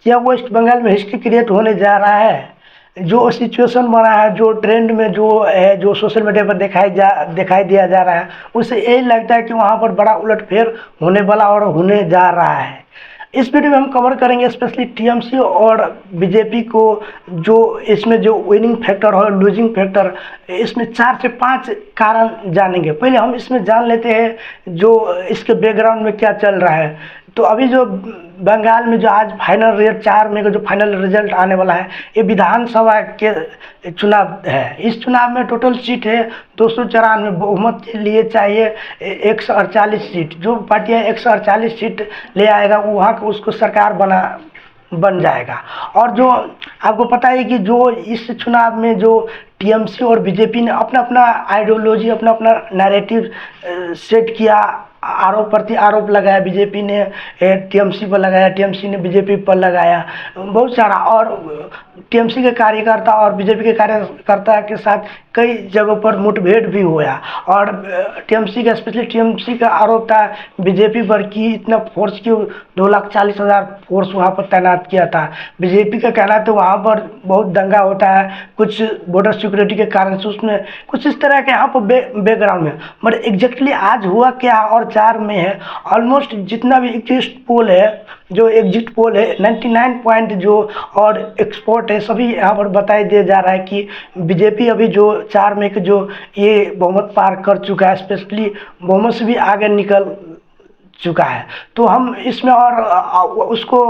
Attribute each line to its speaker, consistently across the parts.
Speaker 1: क्या वेस्ट बंगाल में history create होने जा रहा है? जो सिचुएशन बना है, जो ट्रेंड में जो है, जो सोशल मीडिया पर दिखाई दिया जा रहा है, उससे यही लगता है कि वहाँ पर बड़ा उलटफेर होने वाला और होने जा रहा है। इस वीडियो में हम कवर करेंगे स्पेशली टीएमसी और बीजेपी को, जो इसमें जो विनिंग फैक्टर और लूजिंग फैक्टर, इसमें 4 से 5 कारण जानेंगे। पहले हम इसमें जान लेते हैं जो इसके बैकग्राउंड में क्या चल रहा है। तो अभी जो बंगाल में जो आज फाइनल रिजल्ट 4 मई को जो फाइनल रिजल्ट आने वाला है, ये विधानसभा के चुनाव है। इस चुनाव में टोटल सीट है 294, बहुमत के लिए चाहिए 148 सीट। जो पार्टियाँ 148 सीट ले आएगा वहाँ को उसको सरकार बन जाएगा। और जो आपको पता है कि जो इस चुनाव में जो टीएमसी और बीजेपी ने अपना अपना आइडियोलॉजी, अपना अपना नैरेटिव सेट किया, आरोप प्रति आरोप लगाया। बीजेपी ने टीएमसी पर लगाया, टीएमसी ने बीजेपी पर लगाया, बहुत सारा। और टीएमसी के कार्यकर्ता और बीजेपी के कार्यकर्ता के साथ कई जगहों पर मुठभेड़ भी हुआ। और टीएमसी का, स्पेशली टीएमसी का आरोप था बीजेपी पर कि इतना फोर्स क्यों, 2,40,000 फोर्स वहाँ पर तैनात किया था। बीजेपी का कहना तो वहाँ पर बहुत दंगा होता है, कुछ बॉर्डर सिक्योरिटी के कारण से, उसमें कुछ इस तरह के यहाँ पर बैकग्राउंड में। बट एग्जैक्टली आज हुआ क्या और 4 में है, ऑलमोस्ट जितना भी एग्जिट पोल है, जो एग्जिट पोल है 99 पॉइंट जो और एक्सपोर्ट है, सभी यहाँ पर बताई दिया जा रहा है कि बीजेपी अभी जो 4 में जो ये बहुमत पार कर चुका है, स्पेशली बहुमत से भी आगे निकल चुका है। तो हम इसमें और उसको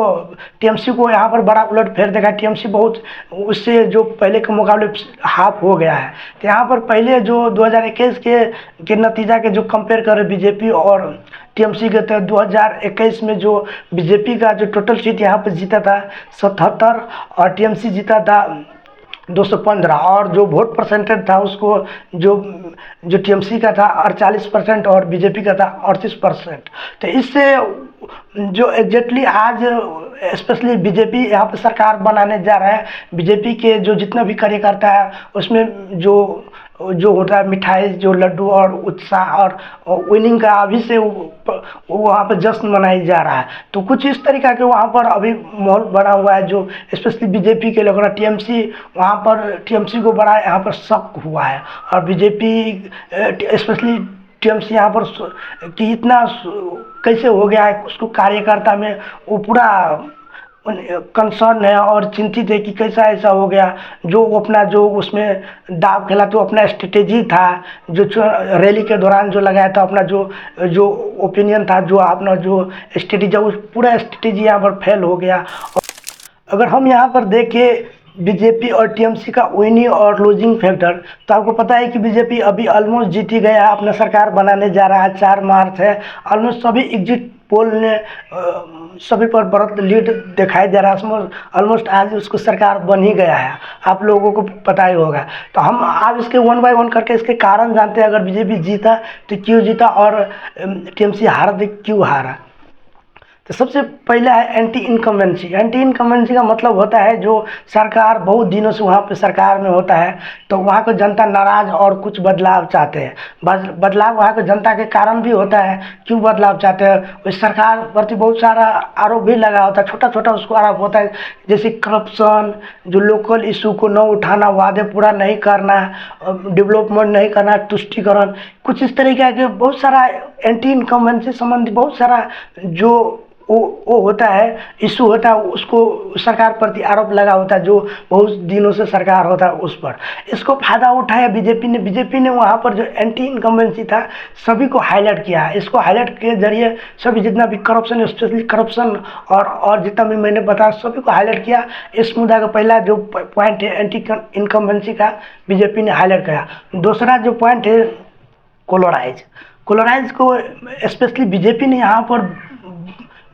Speaker 1: टीएमसी को यहाँ पर बड़ा उलटफेर देखा। टीएमसी बहुत उससे जो पहले के मुकाबले हाफ हो गया है। तो यहाँ पर पहले जो 2021 के नतीजा के जो कंपेयर करें बीजेपी और टीएमसी के, तो 2021 में जो बीजेपी का जो टोटल सीट यहाँ पर जीता था 77 और टीएमसी जीता था 215। और जो वोट परसेंटेज था उसको जो टीएमसी का था 48% और बीजेपी का था 38%। तो इससे जो एग्जैक्टली आज स्पेशली बीजेपी यहाँ पर सरकार बनाने जा रहा है। बीजेपी के जो जितना भी कार्यकर्ता है उसमें जो होता है मिठाई, जो लड्डू और उत्साह और विनिंग का अभी से वहाँ पर जश्न मनाई जा रहा है। तो कुछ इस तरीका के वहाँ पर अभी माहौल बना हुआ है, जो स्पेशली बीजेपी के लोग, टीएमसी वहाँ पर टीएमसी को बड़ा यहाँ पर शक हुआ है। और बीजेपी स्पेशली टीएमसी यहाँ पर कि इतना कैसे हो गया है, उसको कार्यकर्ता में वो पूरा कंसर्न है और चिंतित है कि कैसा ऐसा हो गया। जो वो अपना जो उसमें दाव खेला, तो अपना स्ट्रेटेजी था जो रैली के दौरान जो लगाया था, अपना जो ओपिनियन था, जो अपना जो स्ट्रेटेजी, उस पूरा स्ट्रेटेजी यहाँ पर फेल हो गया। अगर हम यहाँ पर देखें बीजेपी और टीएमसी का विनिंग और लूजिंग फैक्टर, तो आपको पता है कि बीजेपी अभी ऑलमोस्ट जीत ही गया, अपना सरकार बनाने जा रहा है। 4 मार्च है, ऑलमोस्ट सभी एग्जिट पोल ने सभी पर बहुत लीड दिखाई दे रहा है। ऑलमोस्ट आज उसको सरकार बन ही गया है, आप लोगों को पता ही होगा। तो हम आज इसके 1 बाय 1 करके इसके कारण जानते हैं। अगर बीजेपी जीता तो क्यों जीता और टीएमसी हारा तो क्यों हारा। तो सबसे पहला है एंटी इनकम्बेंसी। एंटी इनकम्बेंसी का मतलब होता है जो सरकार बहुत दिनों से वहाँ पे सरकार में होता है, तो वहाँ को जनता नाराज और कुछ बदलाव चाहते हैं। बदलाव वहाँ को जनता के कारण भी होता है। क्यों बदलाव चाहते हैं? उस सरकार प्रति बहुत सारा आरोप भी लगा होता है, छोटा छोटा उसको आरोप होता है, जैसे करप्शन, जो लोकल इशू को न उठाना, वादे पूरा नहीं करना, डेवलपमेंट नहीं करना, तुष्टिकरण, कुछ इस तरीके के बहुत सारा एंटी इनकम्बेंसी संबंधी बहुत सारा जो वो होता है, इशू होता है, उसको सरकार प्रति आरोप लगा होता है, जो बहुत दिनों से सरकार होता है उस पर। इसको फायदा उठाया बीजेपी ने वहाँ पर जो एंटी इनकम्बेंसी था सभी को हाईलाइट किया है। इसको हाईलाइट के जरिए सभी जितना भी करप्शन, स्पेशली करप्शन और जितना भी मैंने बताया, सभी को हाईलाइट किया। इस मुद्दा का पहला जो पॉइंट है एंटी इनकम्बेंसी का, बीजेपी ने हाईलाइट किया। दूसरा जो पॉइंट है कोलराइज को स्पेशली बीजेपी ने यहाँ पर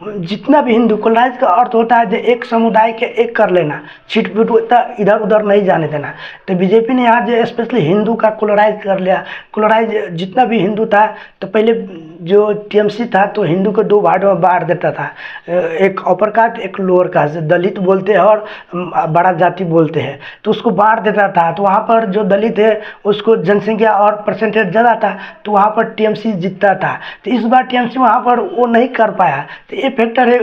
Speaker 1: जितना भी हिंदू, कोलराइज का अर्थ होता है जो एक समुदाय के एक कर लेना, छिटपुट इधर उधर नहीं जाने देना। तो बीजेपी ने यहाँ जो स्पेशली हिंदू का कोलराइज कर लिया। कोलराइज जितना भी हिंदू था, तो पहले जो टीएमसी था तो हिंदू को 2 भागों में बांट देता था, एक अपर कास्ट एक लोअर कास्ट, दलित बोलते हैं और बड़ा जाति बोलते हैं, तो उसको बांट देता था। तो वहाँ पर जो दलित है उसको जनसंख्या और परसेंटेज ज़्यादा था, तो वहाँ पर टीएमसी जीतता था। तो इस बार टीएमसी वहाँ पर वो नहीं कर पाया। तो ये फैक्टर है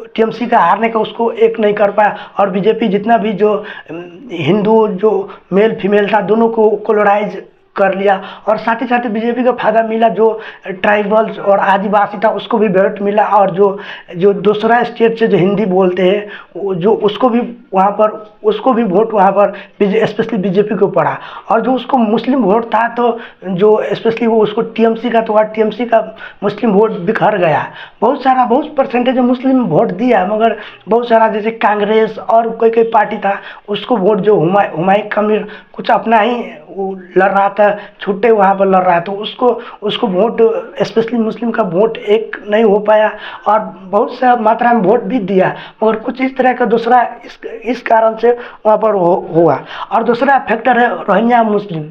Speaker 1: टीएमसी का हारने का उसको एक नहीं कर पाया, और बीजेपी जितना भी जो हिंदू जो मेल फीमेल था दोनों को कोलोराइज कर लिया, और साथ ही साथ बीजेपी को फायदा मिला, जो ट्राइबल्स और आदिवासी था उसको भी वोट मिला, और जो जो दूसरा स्टेट से जो हिंदी बोलते हैं जो उसको भी वहाँ पर उसको भी वोट वहाँ पर स्पेशली बीजेपी को पड़ा। और जो उसको मुस्लिम वोट था तो जो स्पेशली वो उसको टीएमसी का, तो टीएमसी का मुस्लिम वोट बिखर गया, बहुत परसेंटेज मुस्लिम वोट दिया, मगर बहुत सारा जैसे कांग्रेस और कोई कोई पार्टी था उसको वोट जो हुमायूं कबीर कुछ अपना ही वो लड़ रहा था, छुट्टे वहाँ पर लड़ रहा है, तो उसको वोट स्पेशली मुस्लिम का वोट एक नहीं हो पाया, और बहुत सा मात्रा में वोट भी दिया, मगर कुछ इस तरह का दूसरा इस कारण से वहाँ पर हुआ। और दूसरा फैक्टर है रोहिंग्या मुस्लिम।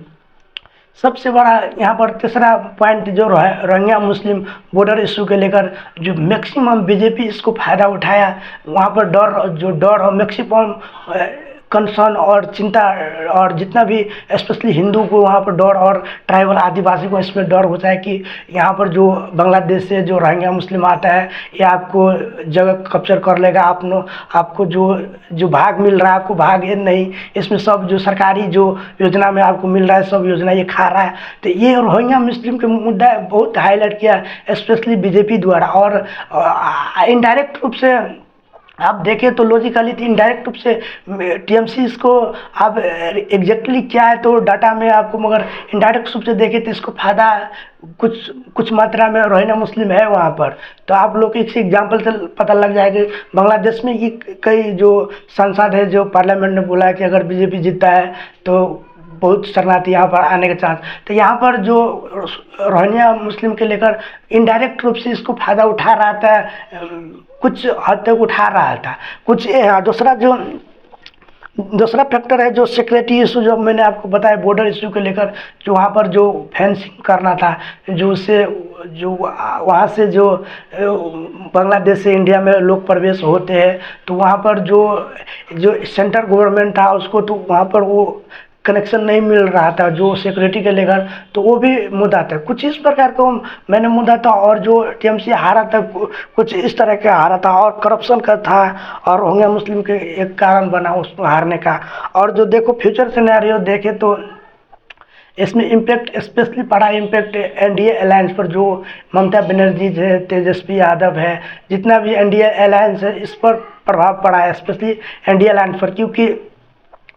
Speaker 1: सबसे बड़ा यहाँ पर तीसरा पॉइंट जो रोहिंग्या मुस्लिम बॉर्डर इशू के लेकर जो मैक्सिमम बीजेपी इसको फ़ायदा उठाया, वहाँ पर डर और मैक्सिमम कंसर्न और चिंता, और जितना भी स्पेशली हिंदू को वहाँ पर डर, और ट्राइबल आदिवासी को इसमें डर होता है कि यहाँ पर जो बांग्लादेश से जो रोहिंग्या मुस्लिम आता है ये आपको जगह कैप्चर कर लेगा, आपको जो भाग मिल रहा है आपको भाग ये नहीं, इसमें सब जो सरकारी जो योजना में आपको मिल रहा है सब योजना ये खा रहा है। तो ये रोहिंग्या मुस्लिम के मुद्दा बहुत हाईलाइट किया स्पेशली बीजेपी द्वारा, और इनडायरेक्ट रूप से आप देखें तो लॉजिकली इनडायरेक्ट रूप से टीएमसी इसको अब एग्जैक्टली क्या है तो डाटा में आपको, मगर इनडायरेक्ट रूप से देखें तो इसको फायदा कुछ मात्रा में रोहिंग्या मुस्लिम है वहाँ पर। तो आप लोग इस एग्जाम्पल से पता लग जाएगा बांग्लादेश में ये कई जो सांसद है जो पार्लियामेंट ने बोला है कि अगर बीजेपी जीतता है तो बहुत शरणार्थी यहाँ पर आने के चांस, तो यहाँ पर जो रोहिंग्या मुस्लिम के लेकर इनडायरेक्ट रूप से इसको फायदा उठा रहा था, कुछ हद तक उठा रहा था कुछ। दूसरा फैक्टर है जो सिक्योरिटी इशू, जो मैंने आपको बताया बॉर्डर इशू को लेकर, जो वहाँ पर जो फेंसिंग करना था, जो वहाँ से जो बांग्लादेश से इंडिया में लोग प्रवेश होते हैं, तो वहाँ पर जो सेंट्रल गवर्नमेंट था उसको तो वहाँ पर वो कनेक्शन नहीं मिल रहा था जो सिक्योरिटी के लेकर, तो वो भी मुद्दा था। कुछ इस प्रकार का मैंने मुद्दा था, और जो टीएमसी हारा था कुछ इस तरह का हारा था, और करप्शन का था, और रोहिंग्या मुस्लिम के एक कारण बना उसको हारने का। और जो देखो फ्यूचर सिनेरियो देखे तो इसमें इम्पैक्ट स्पेशली पड़ा इम्पैक्ट एनडीए अलायंस पर, जो ममता बनर्जी है, तेजस्वी यादव है, जितना भी एनडीए अलायंस है इस पर प्रभाव पड़ा है स्पेशली एनडीए अलायंस पर, क्योंकि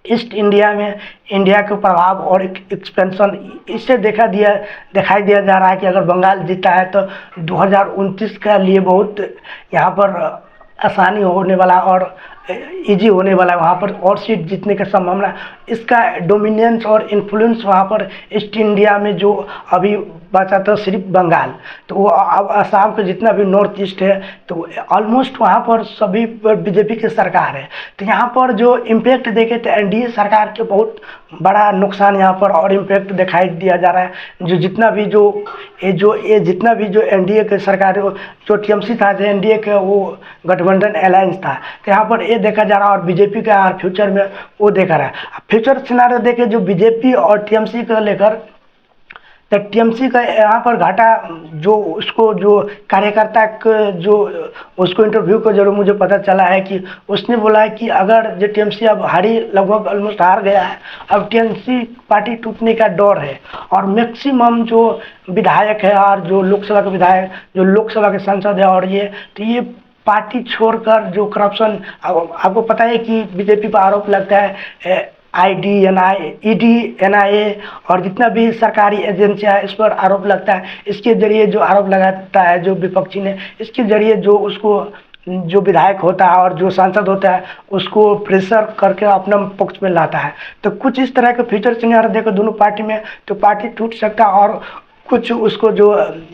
Speaker 1: ईस्ट इंडिया में इंडिया के प्रभाव और एक्सपेंशन इससे दिखाई दिया जा रहा है कि अगर बंगाल जीता है तो 2029 का लिए बहुत यहाँ पर आसानी होने वाला और इजी होने वाला है, वहाँ पर और सीट जीतने का संभावना, इसका डोमिनेंस और इन्फ्लुएंस वहाँ पर ईस्ट इंडिया में जो अभी बचा था सिर्फ बंगाल, तो वो अब असम के जितना भी नॉर्थ ईस्ट है तो ऑलमोस्ट वहाँ पर सभी पर बीजेपी की सरकार है। तो यहाँ पर जो इम्पैक्ट देखे तो एनडीए सरकार के बहुत बड़ा नुकसान यहाँ पर और इम्पैक्ट दिखाई दिया जा रहा है। जो जितना भी जो एनडीए के सरकार जो टीएमसी था, जो एनडीए के वो गठबंधन अलायंस था, तो यहाँ पर ये देखा जा रहा है, और बीजेपी का फ्यूचर में वो देखा रहा है। फ्यूचर सिनारियो देखे जो बीजेपी और टीएमसी को लेकर, तो टीएमसी का यहाँ पर घाटा जो उसको जो कार्यकर्ता जो उसको इंटरव्यू को जरूर मुझे पता चला है कि उसने बोला है कि अगर जो टीएमसी अब हारी, लगभग ऑलमोस्ट हार गया है, अब टीएमसी पार्टी टूटने का डर है, और मैक्सिमम जो विधायक है और जो लोकसभा के विधायक, जो लोकसभा के सांसद है, और तो ये पार्टी छोड़कर जो करप्शन, आपको पता है कि बीजेपी पर आरोप लगता है ईडी एनआईए और जितना भी सरकारी एजेंसियां है इस पर आरोप लगता है। इसके जरिए जो आरोप लगाता है जो विपक्षी ने, इसके जरिए जो उसको जो विधायक होता है और जो सांसद होता है उसको प्रेशर करके अपना पक्ष में लाता है। तो कुछ इस तरह के फ्यूचर सिनेरियो देखो दोनों पार्टी में, तो पार्टी टूट सकता है, और कुछ उसको जो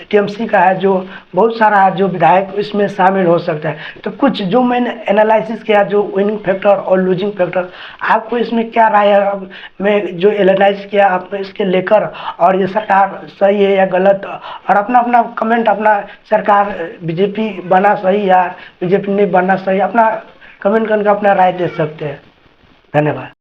Speaker 1: टीएमसी का है जो बहुत सारा जो विधायक इसमें शामिल हो सकता है। तो कुछ जो मैंने एनालिसिस किया जो विनिंग फैक्टर और लूजिंग फैक्टर, आपको इसमें क्या राय है? अब मैं जो एनालाइज किया आपने इसके लेकर, और ये सरकार सही है या गलत, और अपना कमेंट, अपना सरकार बीजेपी बना सही या बीजेपी नहीं बनना सही, अपना कमेंट करके अपना राय दे सकते हैं। धन्यवाद।